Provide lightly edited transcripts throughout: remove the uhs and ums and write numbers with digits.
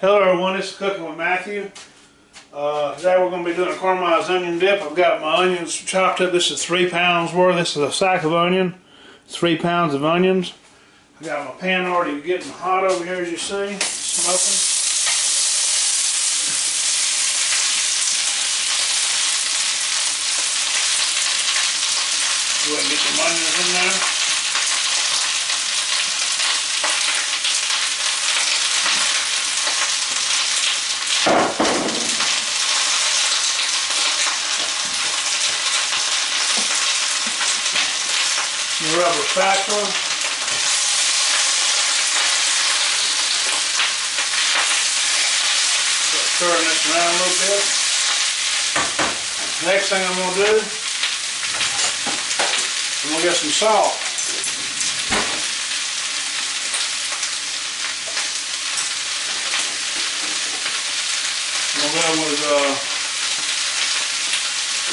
Hello everyone, this is Cooking with Matthew. Today we're going to be doing a caramelized onion dip. I've got my onions chopped up. This is 3 pounds worth. This is a sack of onion, 3 pounds of onions. I got my pan already getting hot over here, as you see, smoking. Go ahead and get some onions in there. The rubber spatula. Start stirring this around a little bit. Next thing I'm going to do, I'm going to get some salt. I'm going to go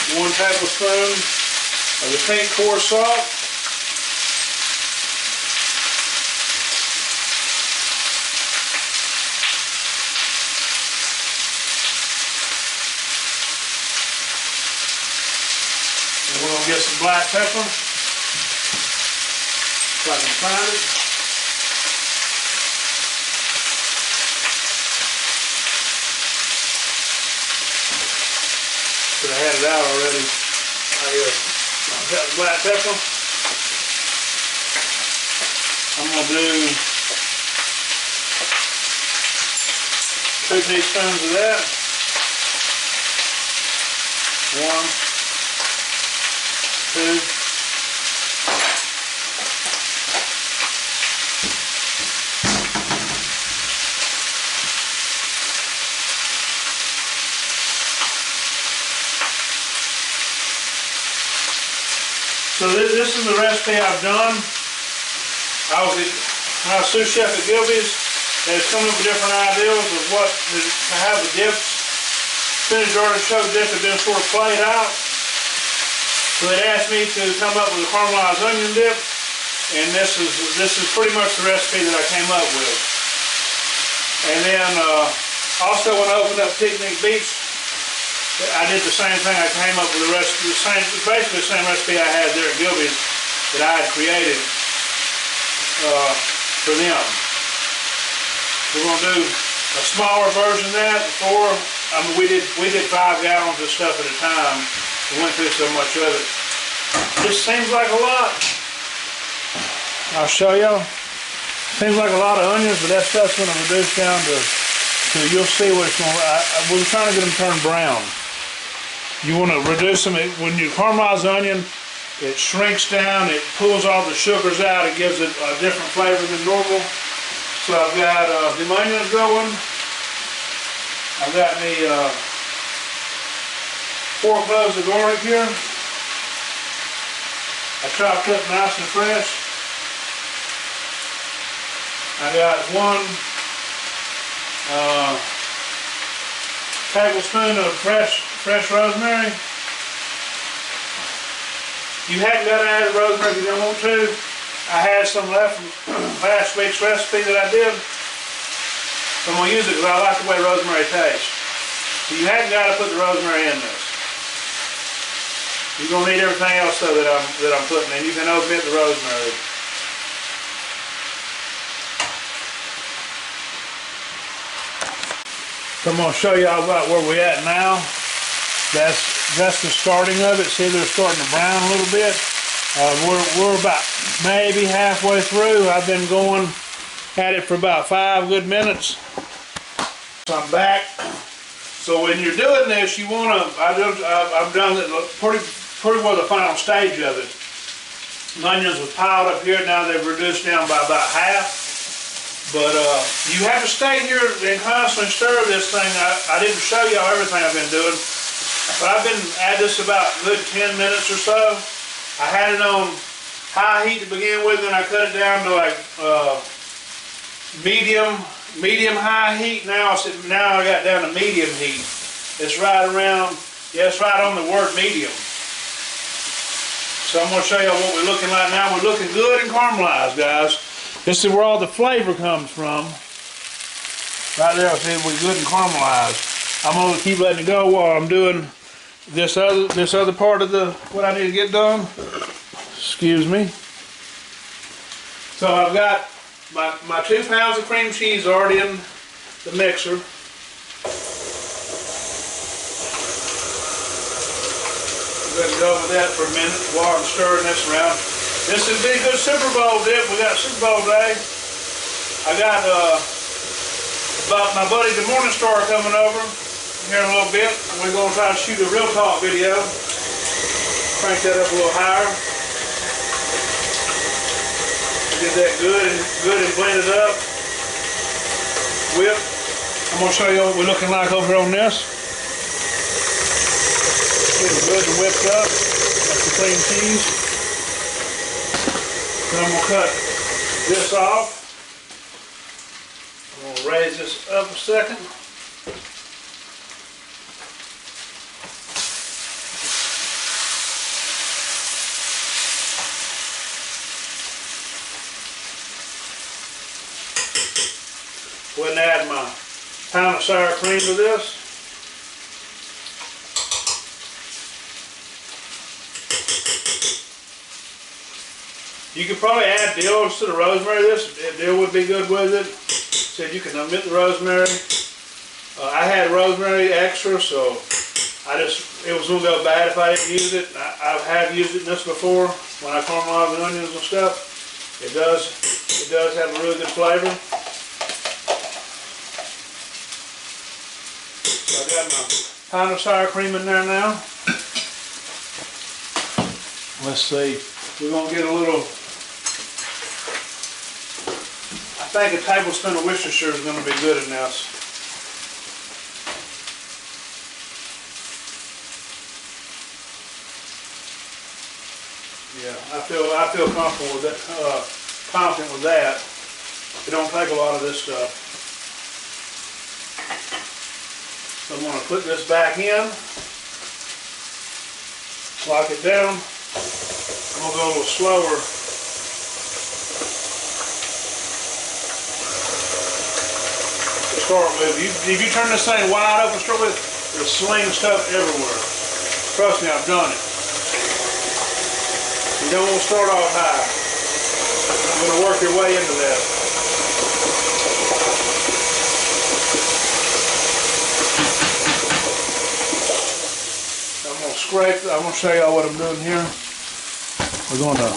with 1 tablespoon of the pink coarse salt. We're going to get some black pepper, if I can find it. Should have had it out already. Right here. I've got the black pepper. I'm going to do 2 teaspoons of that. 1, 2. So this is the recipe I've done. I was sous chef at Gilby's. They was coming up with different ideas of what to have the dips. Spinach artichoke dip had been sort of played out. So they asked me to come up with a caramelized onion dip, and this is pretty much the recipe that I came up with. And then also when I opened up Picnic Beach, I did the same thing. I came up with basically the same recipe I had there at Gilby's that I had created for them. We're going to do a smaller version of that. Before, I mean, we did 5 gallons of stuff at a time. We went through so much of it. This seems like a lot. I'll show y'all. Seems like a lot of onions, but that stuff's going to reduce down to you'll see what it's going to. We're trying to get them turned brown. You want to reduce them. When you caramelize onion, it shrinks down. It pulls all the sugars out. It gives it a different flavor than normal. So I've got the onions going. I've got me 4 cloves of garlic here. I chopped up nice and fresh. I got 1 tablespoon of fresh rosemary. You hadn't got to add rosemary if you don't want to. I had some left from last week's recipe that I did. So I'm going to use it because I like the way rosemary tastes. So you hadn't got to put the rosemary in this. You're going to need everything else though that I'm putting in. You can omit the rosemary. So I'm going to show y'all about where we're at now. That's the starting of it. See, they're starting to brown a little bit. We're about maybe halfway through. I've been going at it for about 5 good minutes. So I'm back. So when you're doing this, you want to. I've done it pretty well the final stage of it. The onions was piled up here. Now they've reduced down by about half. But you have to stay here and constantly stir this thing. I didn't show y'all everything I've been doing, but I've been at this about a good 10 minutes or so. I had it on high heat to begin with, and I cut it down to like medium high heat. Now I got down to medium heat. It's right around, yeah, it's right on the word medium. So I'm going to show you what we're looking like now. We're looking good and caramelized, guys. This is where all the flavor comes from. Right there, see, we're good and caramelized. I'm gonna keep letting it go while I'm doing this other part of what I need to get done. Excuse me. So I've got my 2 pounds of cream cheese already in the mixer. I'm going to go with that for a minute while I'm stirring this around. This would be a good Super Bowl dip. We got Super Bowl day. I got my buddy the Morning Star coming over here in a little bit. We're going to try to shoot a real talk video. Crank that up a little higher. Get that good and blend it up. Whip. I'm going to show you what we're looking like over on this. Get it good and whipped up. That's the cream cheese. Then I'm going to cut this off. I'm going to raise this up a second. Go ahead and add my pound of sour cream to this. You could probably add dill instead of rosemary. Dill would be good with it. Said you can omit the rosemary. I had rosemary extra, so it was gonna go bad if I didn't use it. I have used it in this before when I caramelize the onions and stuff. It does have a really good flavor. So I got my pound of sour cream in there now. Let's see. We're gonna get a little. I think a tablespoon of Worcestershire is going to be good in this. Yeah, I feel comfortable with that. Confident with that. It don't take a lot of this stuff. So I'm going to put this back in. Lock it down. I'm going to go a little slower. Start with. If you turn this thing wide open, start with, it'll sling stuff everywhere. Trust me, I've done it. You don't want to start off high. You're going to work your way into that. I'm going to scrape. I'm going to show y'all what I'm doing here. We're going to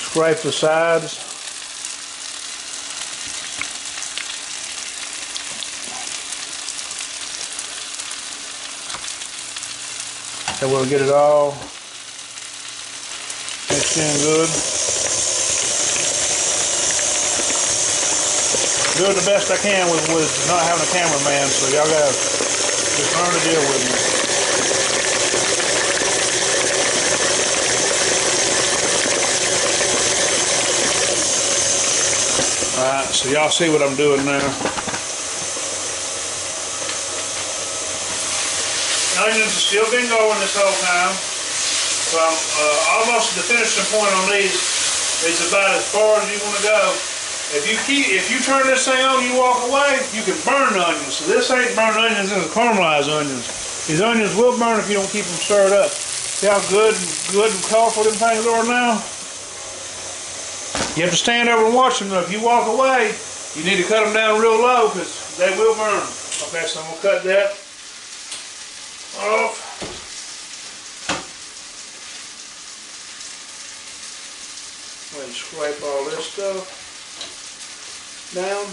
scrape the sides. And we'll get it all mixed in good. Doing the best I can with not having a cameraman, so y'all gotta just learn to deal with me. Alright, so y'all see what I'm doing now. Onions have still been going this whole time, so almost the finishing point on these is about as far as you want to go. If you turn this thing on and you walk away, you can burn the onions. So this ain't burnt onions, this is caramelized onions. These onions will burn if you don't keep them stirred up. See how good and colorful them things are now? You have to stand over and watch them though. If you walk away, you need to cut them down real low because they will burn. Okay, so I'm going to cut that off. Go ahead and scrape all this stuff down.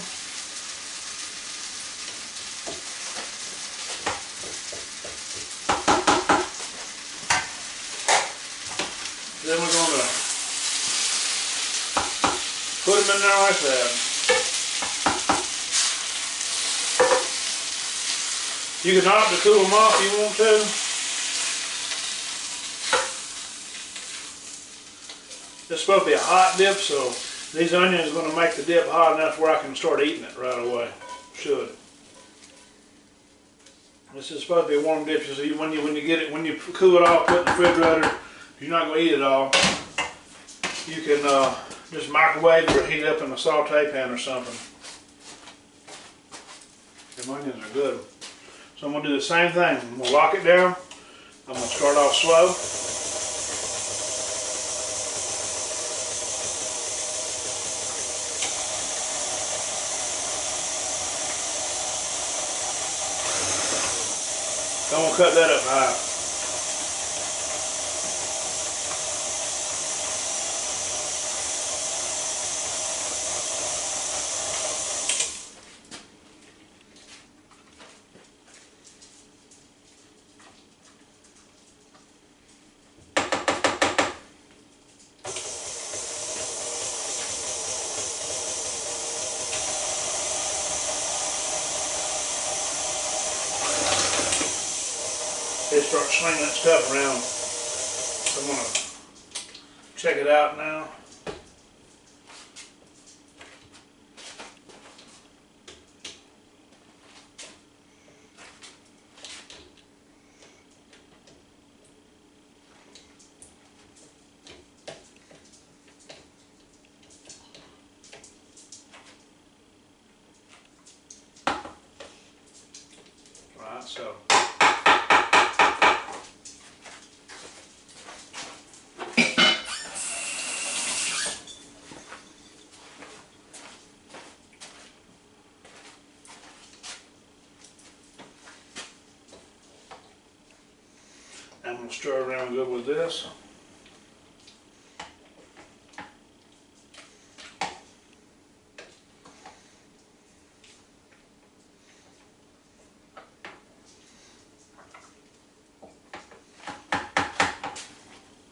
Then we're going to put them in there like that. You can opt to cool them off if you want to. This is supposed to be a hot dip, so these onions are going to make the dip hot enough where I can start eating it right away. Should. This is supposed to be a warm dip, so when you cool it off, put it in the refrigerator, you're not going to eat it all. You can just microwave or heat it up in a saute pan or something. Them onions are good. So I'm gonna do the same thing. I'm gonna lock it down. I'm gonna start off slow. I'm gonna cut that up high. It starts slinging that stuff around. So I'm gonna check it out now. Alright, so I'm going to stir around good with this.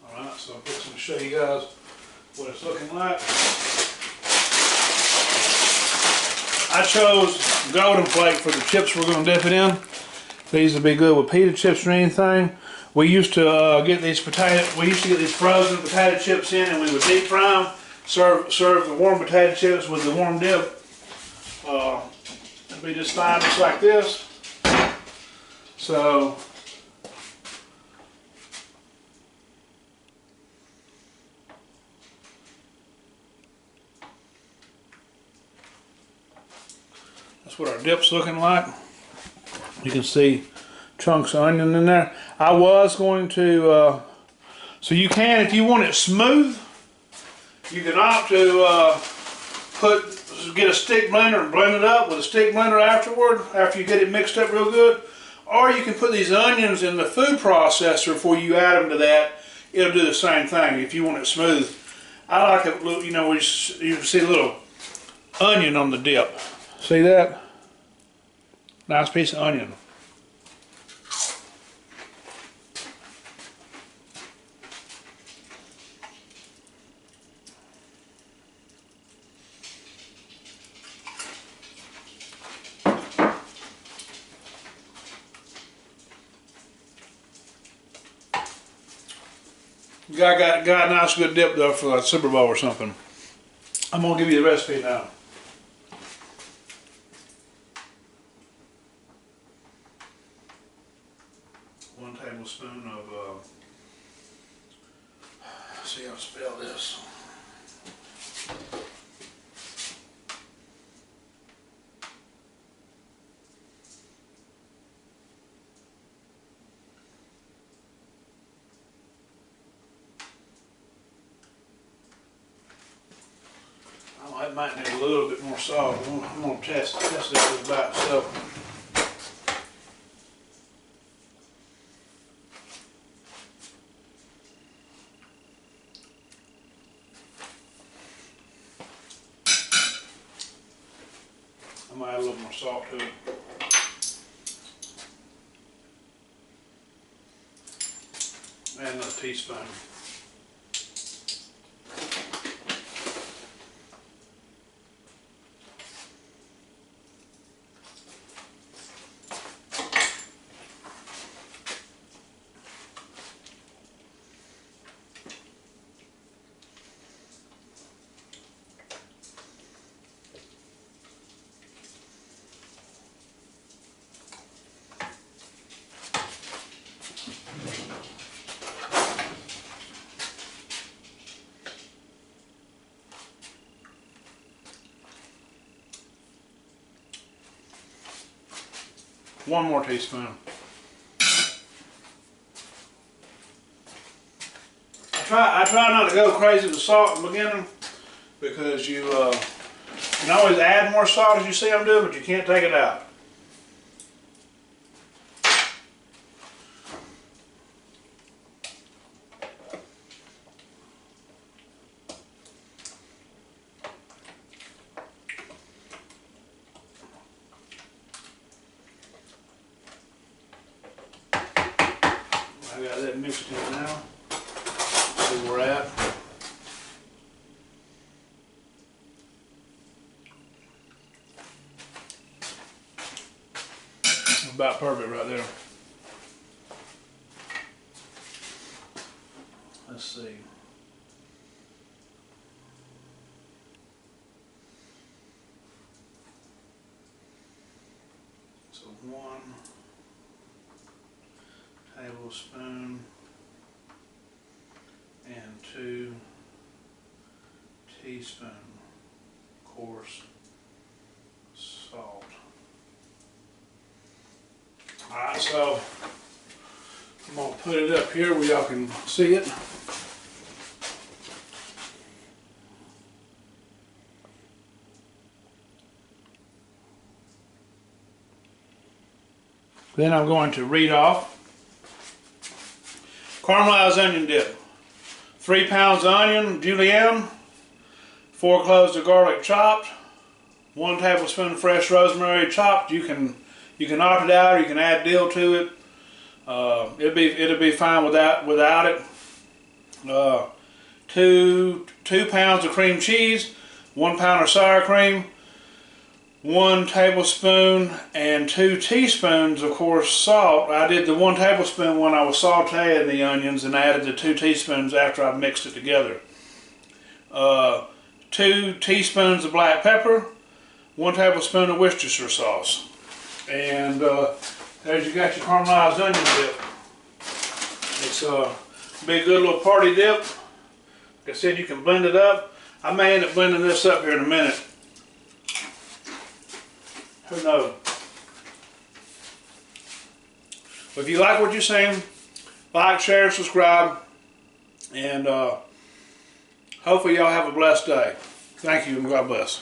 Alright, so I'm fixing to show you guys what it's looking like. I chose golden flake for the chips we're going to dip it in. These would be good with pita chips or anything. We used to get these frozen potato chips in, and we would deep fry them. Serve the warm potato chips with the warm dip. It'd be just fine, just like this. So that's what our dip's looking like. You can see chunks of onion in there. I was going to, so you can, if you want it smooth, you can opt to get a stick blender and blend it up with a stick blender afterward, after you get it mixed up real good. Or you can put these onions in the food processor before you add them to that. It'll do the same thing if you want it smooth. I like it, you know, you can see a little onion on the dip. See that? Nice piece of onion. Got a nice good dip though for a Super Bowl or something. I'm gonna give you the recipe now. One tablespoon of, see how to spell this. It might need a little bit more salt. I'm going to test this by itself. I might add a little more salt to it. Add another teaspoon. 1 more teaspoon. I try not to go crazy with salt in the beginning because you can always add more salt as you see them do, but you can't take it out. I got that mixed in now. See where we're at. About perfect right there. Let's see. So 1 tablespoon and 2 teaspoon coarse salt. Alright, so I'm going to put it up here where y'all can see it. Then I'm going to read off caramelized onion dip. 3 pounds onion, julienne, 4 cloves of garlic chopped, 1 tablespoon fresh rosemary chopped. You can knock it out, or you can add dill to it. It'll be fine without it. 2 pounds of cream cheese, 1 pound of sour cream, 1 tablespoon and 2 teaspoons of course salt. I did the 1 tablespoon when I was sauteing the onions and added the 2 teaspoons after I mixed it together. 2 teaspoons of black pepper, 1 tablespoon of Worcestershire sauce. And there's you got your caramelized onion dip. It's be a good little party dip. Like I said, you can blend it up. I may end up blending this up here in a minute. Who knows? But if you like what you're seeing, like, share, subscribe, and hopefully y'all have a blessed day. Thank you and God bless.